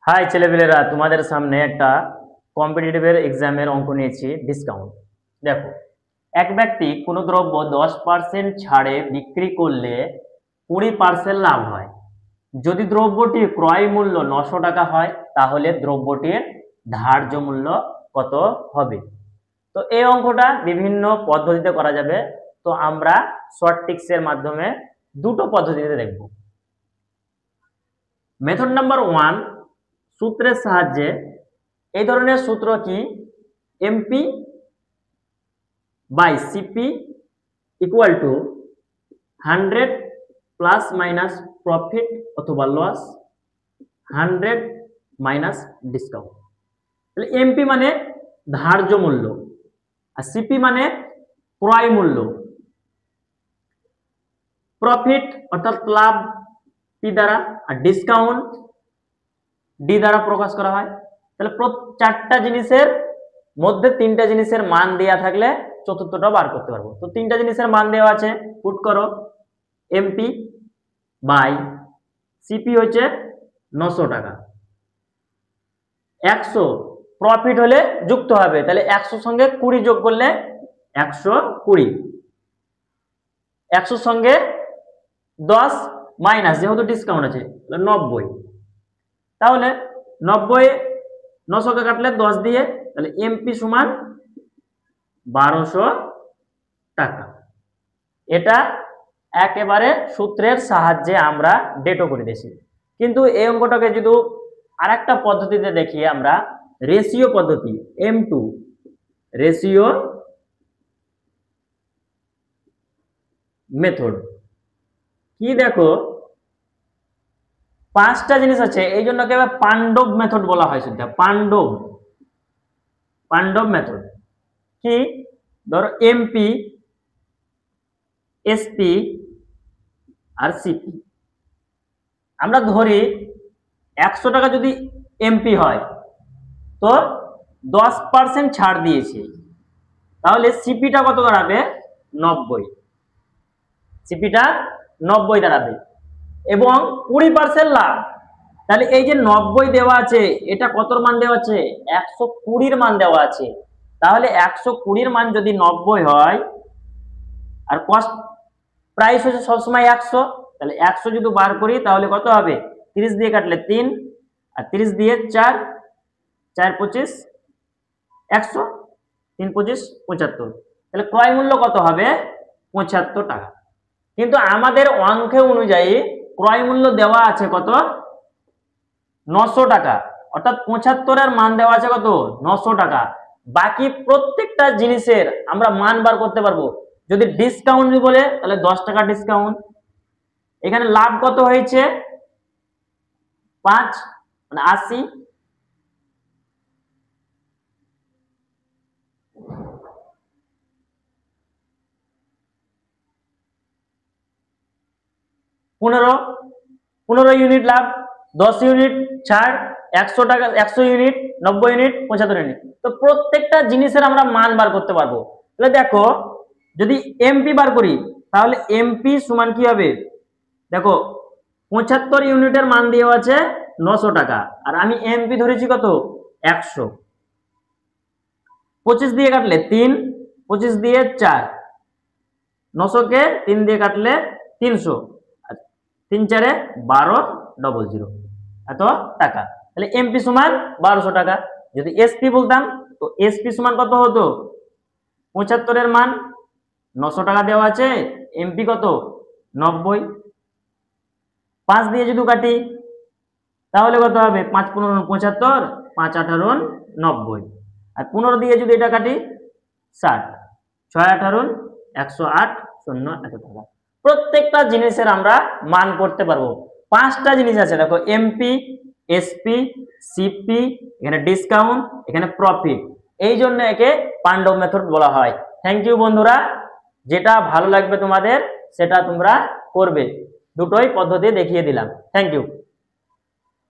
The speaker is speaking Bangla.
হাই ছেলেপেলেরা, তোমাদের সামনে একটা কম্পিটিটিভের এক্সামের অঙ্ক নিয়েছি। ডিসকাউন্ট দেখো, এক ব্যক্তি কোনো দ্রব্য 10% ছাড়ে বিক্রি করলে 20% লাভ হয়। যদি দ্রব্যটির ক্রয় মূল্য 900 টাকা হয় তাহলে দ্রব্যটির ধার্য মূল্য কত হবে? তো এই অঙ্কটা বিভিন্ন পদ্ধতিতে করা যাবে। তো আমরা শর্ট ট্রিক্সের মাধ্যমে দুটো পদ্ধতিতে দেখব। মেথড নাম্বার 1, সূত্রের সাহায্যে। এই ধরনের সূত্র কি? MP by CP equal to 100 plus minus profit অথবা লস 100 মাইনাস ডিসকাউন্ট। তাহলে এমপি মানে ধার্য মূল্য, আর সিপি মানে ক্রয় মূল্য, প্রফিট অর্থাৎ লাভ পি দ্বারা, আর ডিসকাউন্ট ডি দ্বারা প্রকাশ করা হয়। তাহলে চারটা জিনিসের মধ্যে তিনটা জিনিসের মান দেওয়া থাকলে চতুর্থটা বার করতে পারবো। তো তিনটা জিনিসের মান দেওয়া আছে, পুট করো। এমপি বাই সিপি হচ্ছে 900 টাকা, 100 প্রফিট হলে যুক্ত হবে, তাহলে 100 সঙ্গে 20 যোগ করলে 120, 100 সঙ্গে 10 মাইনাস যেহেতু ডিসকাউন্ট আছে 90, তাহলে 90 900 কে কাটলে 10 দিয়ে, তাহলে এমপি সমান 1200 টাকা। এটা একেবারে সূত্রের সাহায্যে আমরা ডেটও করে দিয়েছি। কিন্তু এই অঙ্কটাকে যদি আরেকটা পদ্ধতিতে দেখি, আমরা রেশিও পদ্ধতি, M2 রেশিও মেথড কি, দেখো 5টা জিনিস আছে, এই জন্য কি পাণ্ডব মেথড বলা হয়। সেটা পাণ্ডব মেথড কি? ধরো এমপি, এসপি আর সিপি। আমরা ধরি 100 টাকা যদি এমপি হয় তো 10% ছাড় দিয়েছে, তাহলে সিপিটা কত দাঁড়াবে? 90। সিপিটা 90 দাঁড়াবে এবং 20% লাভ। তাহলে এই যে 90 দেওয়া আছে, এটা কতর মান দেওয়া আছে? 120 মান দেওয়া আছে। তাহলে 120 মান যদি 90 হয়, আর কস্ট প্রাইস হচ্ছে সবসময় 100, তাহলে 100 যদি বার করি তাহলে কত হবে? 30 দিয়ে কাটলে 3, আর 30 দিয়ে 4, 4 25 100, 3 25 75। তাহলে ক্রয় মূল্য কত হবে? 75 টাকা। কিন্তু আমাদের অঙ্ক অনুযায়ী ক্রয় মূল্য দেওয়া আছে কত? 900 টাকা, অর্থাৎ 75 এর মান দেওয়া আছে কত? 900 টাকা। বাকি প্রত্যেকটা জিনিসের আমরা মান বার করতে পারবো। যদি ডিসকাউন্ট বলে তাহলে 10 টাকা ডিসকাউন্ট। এখানে লাভ কত হয়েছে? 5 মানে 80। পনেরো ইউনিট লাভ, 10 ইউনিট ছাড়, 100 টাকা, 100 ইউনিট, 90 ইউনিট, 75 ইউনিট। তো প্রত্যেকটা জিনিসের আমরা মান বার করতে পারবো। তাহলে দেখো, যদি এমপি বার করি তাহলে এমপি সমান কি হবে? দেখো 75 ইউনিটের মান দেওয়া আছে 900 টাকা, আর আমি এমপি ধরেছি কত? 100। 25 দিয়ে কাটলে 3, 25 দিয়ে 4, 900 কে 3 দিয়ে কাটলে 300, 3 4 1200 এত টাকা। তাহলে এমপি সমান 1200 টাকা। যদি এসপি বলতাম তো এসপি সমান কত হতো? 75 এর মান 900 টাকা দেওয়া আছে, এমপি কত? 90। 5 দিয়ে যদি কাটি তাহলে কত হবে? 5 15 75, 5 18 90, আর 15 দিয়ে যদি এটা কাটি 60, 6 18 108 শূন্য এত টাকা। প্রত্যেকটা জিনিসের আমরা মান করতে পারবো। 5টা জিনিস আছে, দেখো এমপি, এসপি, সিপি, এখানে ডিসকাউন্ট, এখানে প্রফিট। এই জন্য একে পাণ্ডব মেথড বলা হয়। থ্যাংক ইউ বন্ধুরা, যেটা ভালো লাগবে তোমাদের সেটা তোমরা করবে। দুটোই পদ্ধতি দেখিয়ে দিলাম। Thank you.